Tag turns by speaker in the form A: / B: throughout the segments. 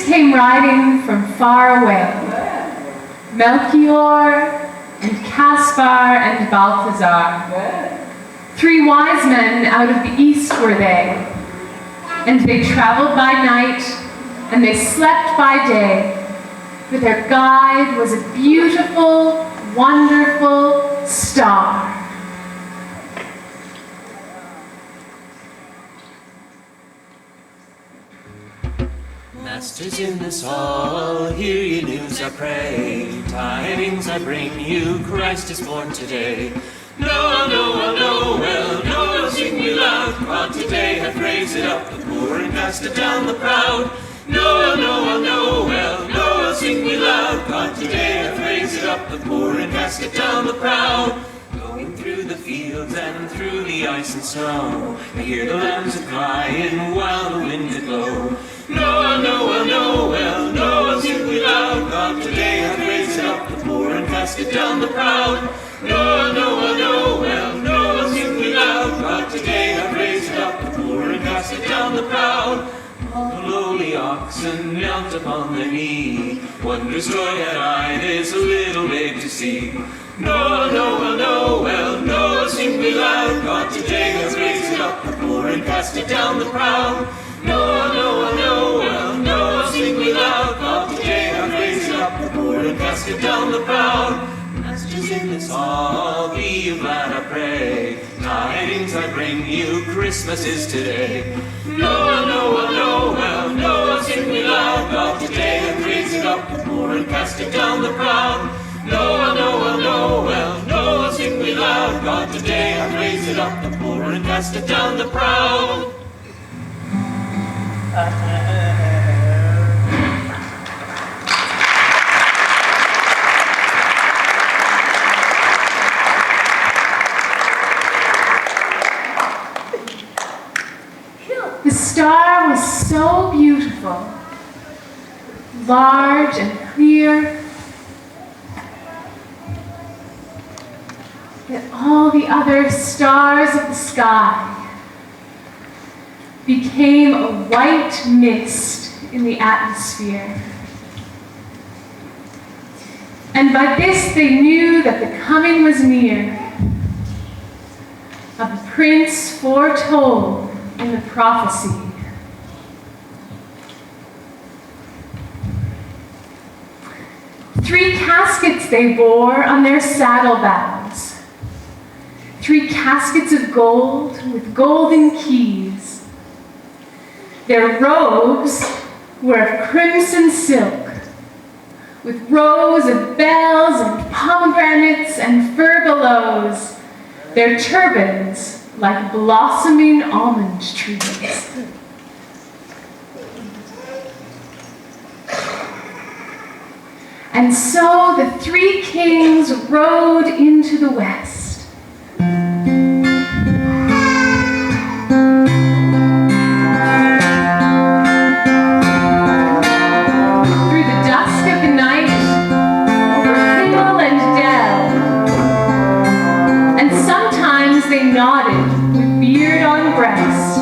A: came riding from far away. Melchior and Gaspar and Baltasar. 3 wise men out of the east were they. And they traveled by night, and they slept by day. But their guide was a beautiful, wonderful star.
B: Masters in this hall, hear ye news, I pray. Tidings I bring you, Christ is born today. Noel, Noel, Noel, Noel, sing we loud. God today hath raised it up, the poor and cast it down the proud. Noel, Noel, Noel, Noel, sing we loud. God today hath raised it up, the poor and cast it down the proud. Going through the fields and through the ice and snow, I hear the lambs a crying while the wind did blow. Noel, Noel, Noel, Noel, sing we loud. God today hath raised it up, the poor and cast it down the proud. Noel, Noel, Noel, Noel, sing we loud. God today hath raised it up, the poor and cast it down the proud. All the lowly oxen knelt upon their knee. Wondrous joy had I this little babe to see. Noel, Noel, Noel, Noel, sing we loud. God today hath raised it up, the poor and cast it down the proud. Noel, Noel, Noel, Noel, sing we loud. God today hath raised it up, the poor and cast it down the proud. Masters in this hall, be you glad, I pray. Tidings I bring you, Christmas is today. Noel, Noel, Noel, Noel, sing we loud. God today hath raised it up, the poor and cast it down the proud. Noel, Noel, Noel, Noel, sing we loud. God today hath raised it up, the poor and cast it down the proud.
A: The star was so beautiful, large and clear, that all the other stars of the sky became a white mist in the atmosphere. And by this they knew that the coming was near of the prince foretold in the prophecy. Three caskets they bore on their saddlebags. 3 caskets of gold with golden keys. Their robes were of crimson silk, with rows of bells and pomegranates and furbelows. Their turbans like blossoming almond trees. And so the 3 kings rode into the west. Through the dusk of the night, over hill and dell. And sometimes they nodded with beard on breast.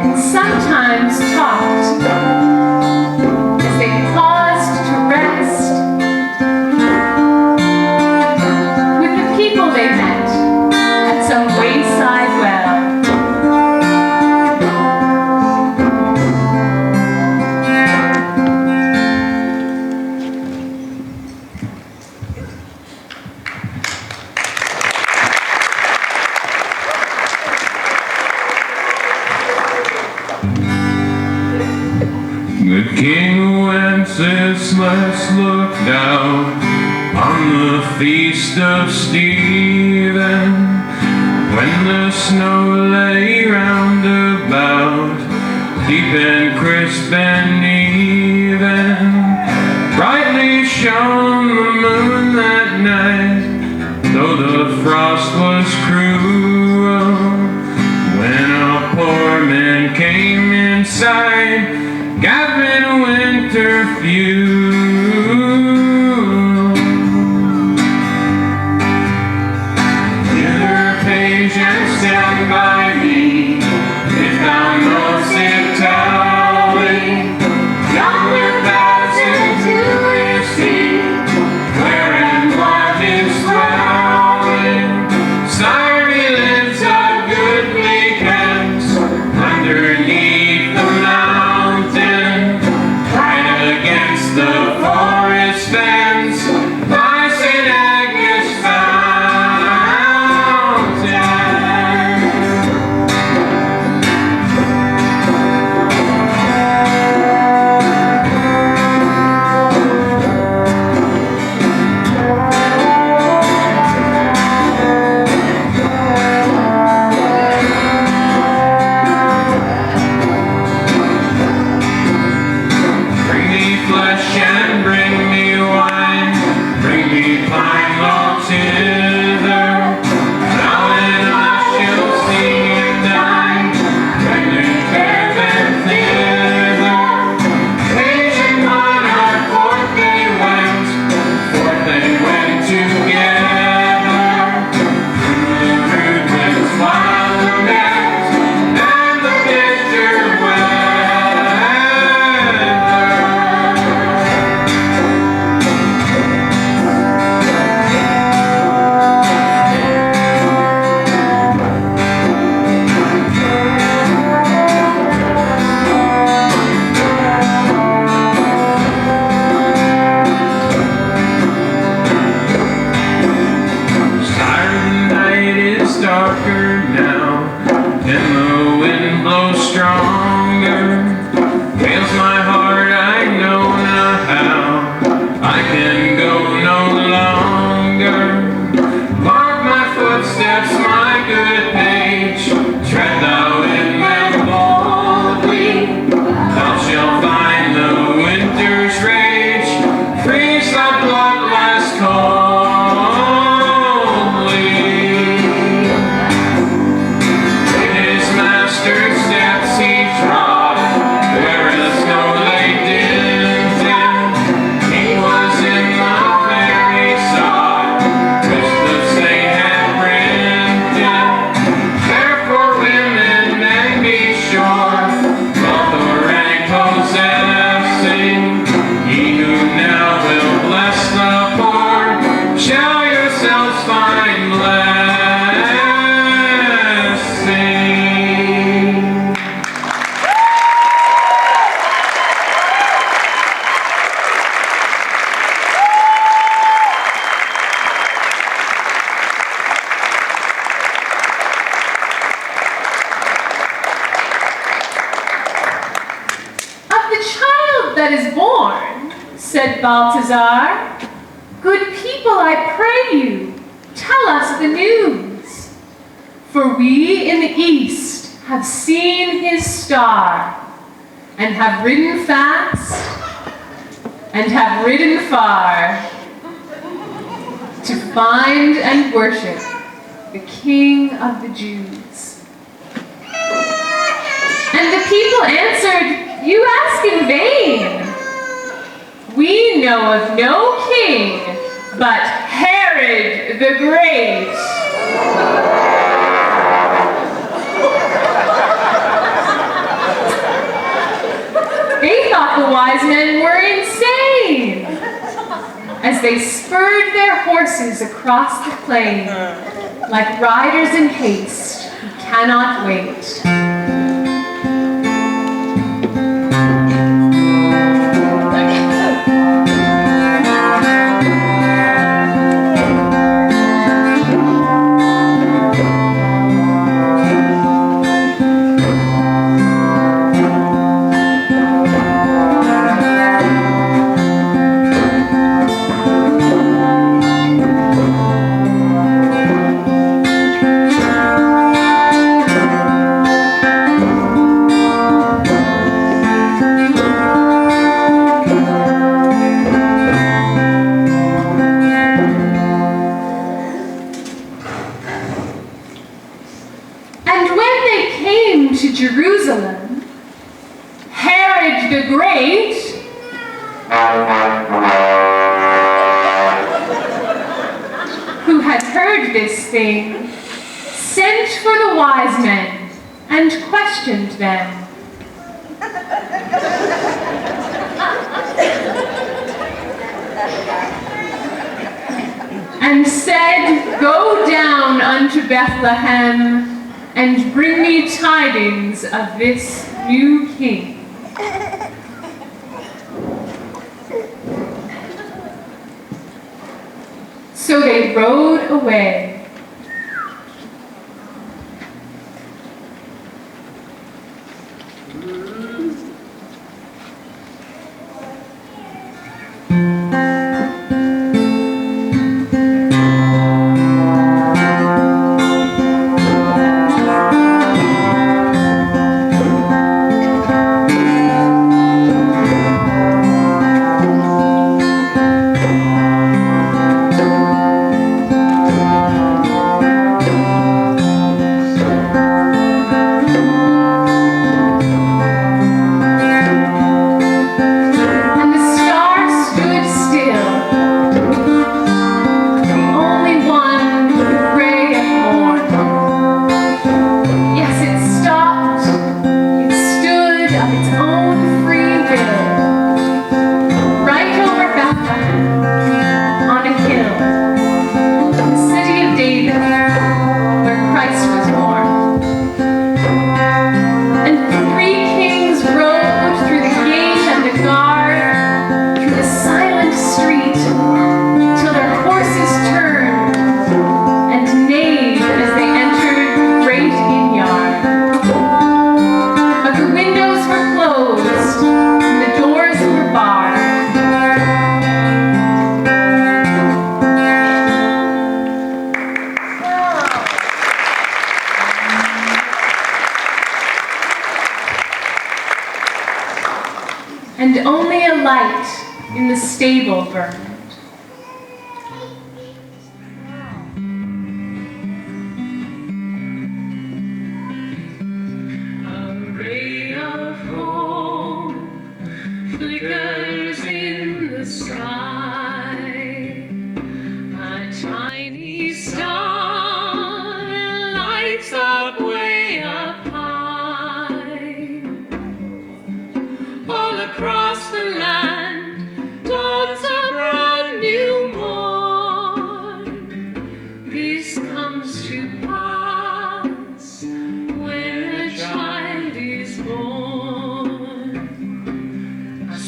A: And sometimes talked as they paused to rest with the people they met at some wayside well.
C: Good King Wenceslas looked out on the feast of Stephen, when the snow lay round about, deep and crisp and even. Brightly shone the moon that night, though the frost was cruel. When a poor man came in sight, Gavin Winterfew. Thither, patient, stand by me, if thou knowest it.
A: that is born, said Baltasar. Good people, I pray you, tell us the news. For we in the east have seen his star, and have ridden fast, and have ridden far, to find and worship the King of the Jews. And the people answered, you ask in vain. We know of no king but Herod the Great. They thought the wise men were insane as they spurred their horses across the plain like riders in haste who cannot wait. Jerusalem, Herod the Great, who had heard this thing, sent for the wise men and questioned them. And said, go down unto Bethlehem and bring me tidings of this new king. So they rode away. And only a light in the stable burned. A ray of hope flickers in the sky. A tiny star lights up way up high. All across the land dawns a brand new morn. This comes to pass when a child is born. A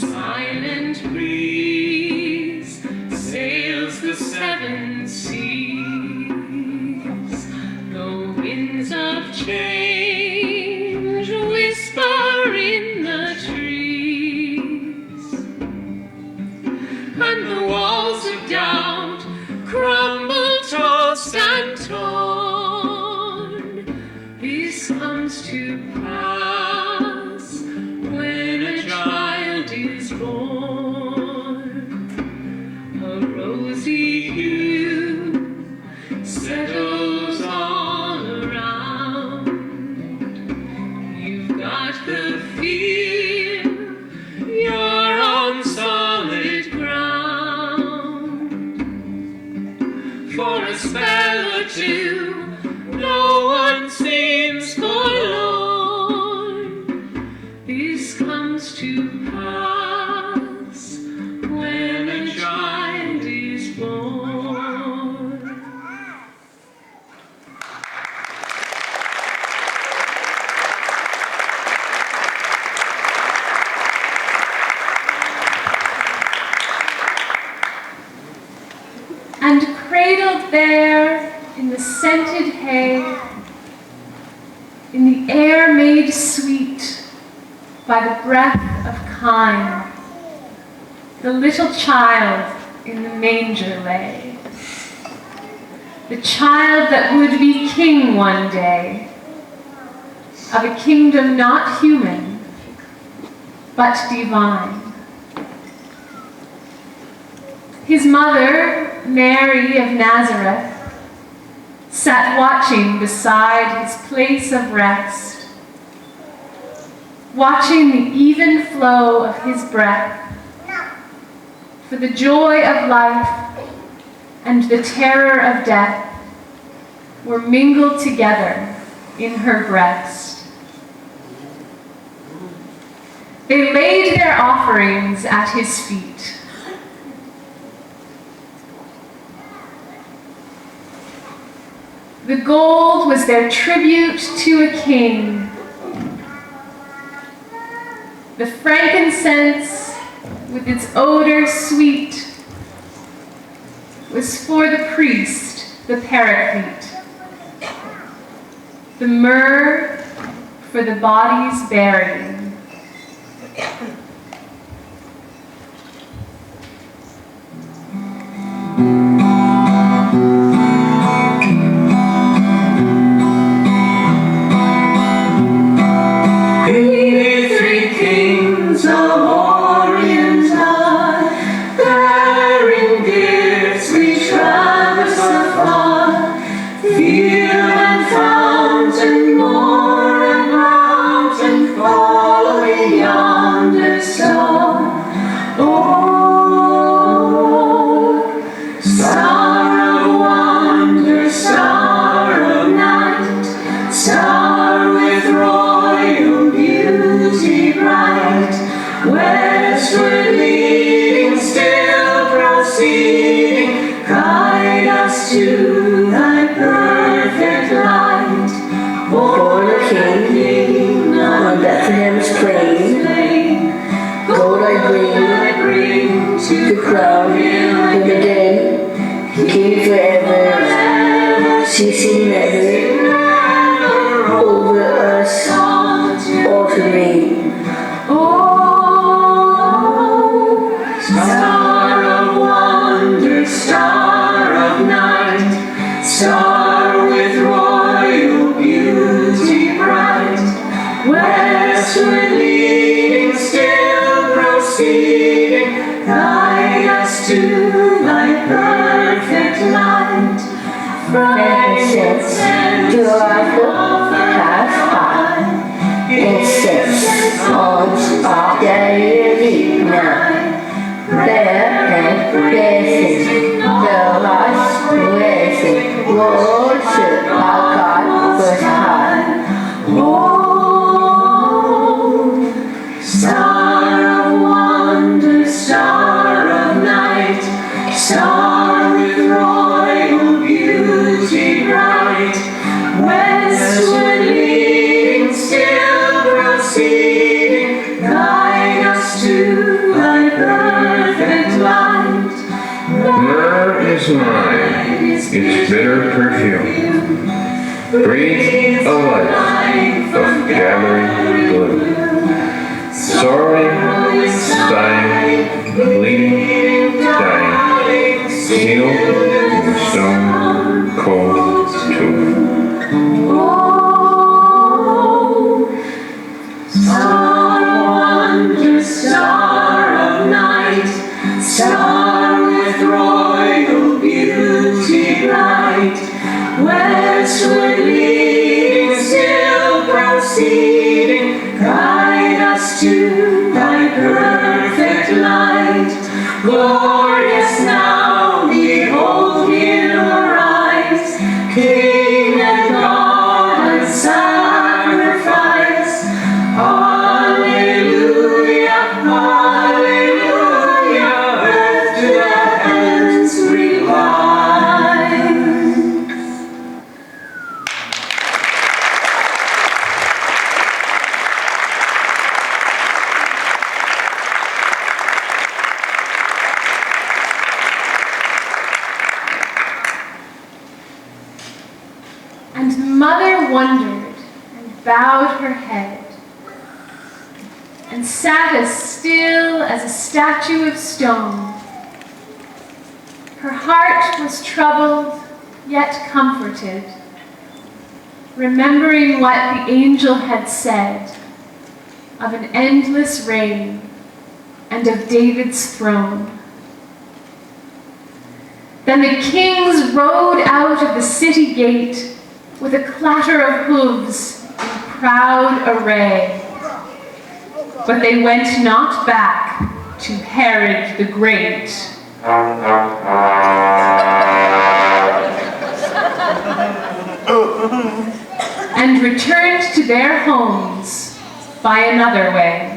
A: This comes to pass when a child is born. A rosy hue settles all around. You've got the fear you're on solid ground. For a spell or two, no one seems forlorn. This comes to pass when a child is born. And cradled there in the scented hay, in the air made sweet by the breath of kine, the little child in the manger lay. The child that would be king one day, of a kingdom not human, but divine. His mother, Mary of Nazareth, sat watching beside his place of rest, watching the even flow of his breath, for the joy of life and the terror of death were mingled together in her breast. They laid their offerings at his feet. The gold was their tribute to a king. The frankincense, with its odor sweet, was for the priest, the paraclete. The myrrh for the body's burying.
C: Its bitter perfume, breathe a life of gathering gloom. Sorrowing, sighing, bleeding, dying, sealed in the stone cold tomb.
B: proceeding, guide us to thy perfect light. Glorious now, behold him arise, King and God and sacrifice. Alleluia, alleluia, earth to the heavens recline.
A: And Mother wondered and bowed her head and sat as still as a statue of stone. Her heart was troubled, yet comforted, remembering what the angel had said of an endless reign and of David's throne. Then the kings rode out of the city gate with a clatter of hooves in proud array. But they went not back to Herod the Great. And returned to their homes by another way.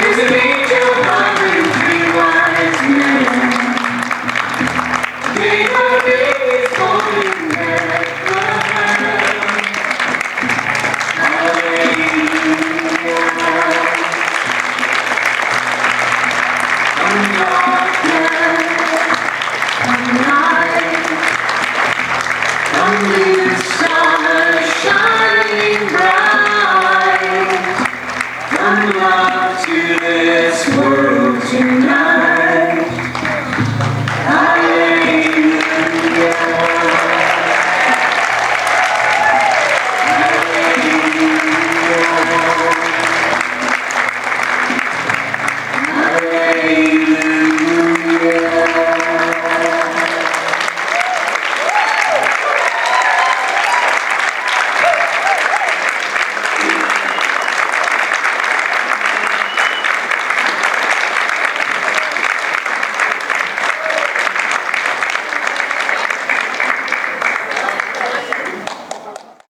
B: There's an angel